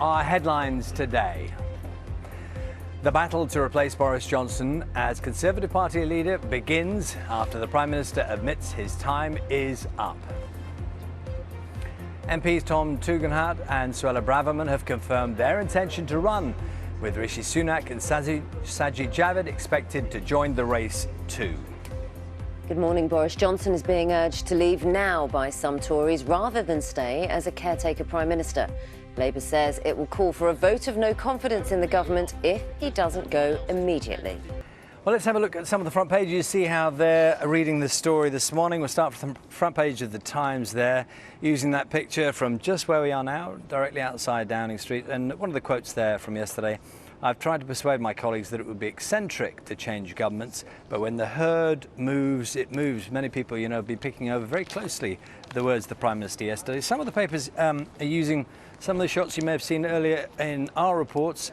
Our headlines today. The battle to replace Boris Johnson as Conservative Party leader begins after the Prime Minister admits his time is up. MPs Tom Tugendhat and Suella Braverman have confirmed their intention to run, with Rishi Sunak and Sajid Javid expected to join the race too. Good morning. Boris Johnson is being urged to leave now by some Tories rather than stay as a caretaker Prime Minister. Labour says it will call for a vote of no confidence in the government if he doesn't go immediately. Well, let's have a look at some of the front pages, see how they're reading the story this morning. We'll start from the front page of the Times there, using that picture from just where we are now, directly outside Downing Street. And one of the quotes there from yesterday: I've tried to persuade my colleagues that it would be eccentric to change governments, but when the herd moves, it moves. Many people, have been picking over very closely the words of the Prime Minister yesterday. Some of the papers are using some of the shots you may have seen earlier in our reports,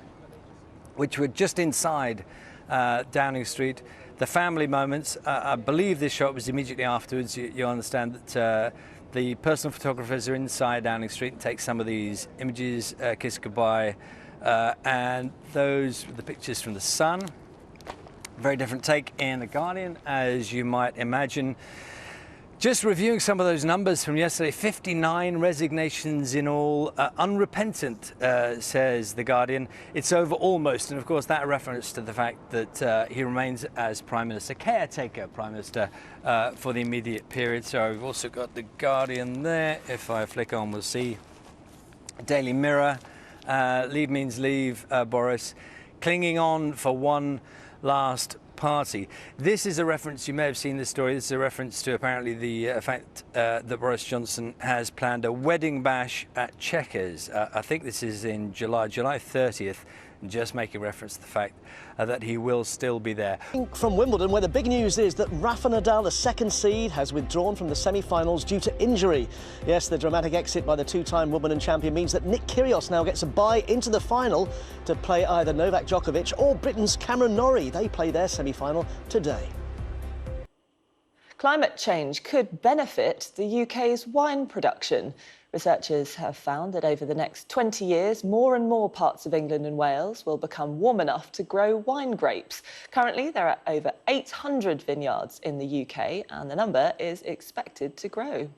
which were just inside Downing Street. The family moments, I believe this shot was immediately afterwards. You understand that the personal photographers are inside Downing Street and take some of these images, kiss goodbye. And those were the pictures from the Sun. Very different take in The Guardian, as you might imagine. Just reviewing some of those numbers from yesterday, 59 resignations in all. Unrepentant, says The Guardian. It's over almost, and of course that reference to the fact that he remains as Prime Minister, caretaker Prime Minister, for the immediate period. So we've also got The Guardian there. If I flick on, we'll see Daily Mirror. Leave means leave, Boris. Clinging on for one last party. This is a reference, you may have seen this story, this is a reference to apparently the fact that Boris Johnson has planned a wedding bash at Chequers. I think this is in July 30th, just making reference to the fact that he will still be there. From Wimbledon, where the big news is that Rafa Nadal, the second seed, has withdrawn from the semi-finals due to injury. Yes, the dramatic exit by the two-time Wimbledon champion means that Nick Kyrgios now gets a bye into the final to play either Novak Djokovic or Britain's Cameron Norrie. They play their semi-final today. Climate change could benefit the UK's wine production. Researchers have found that over the next 20 years, more and more parts of England and Wales will become warm enough to grow wine grapes. Currently, there are over 800 vineyards in the UK, and the number is expected to grow.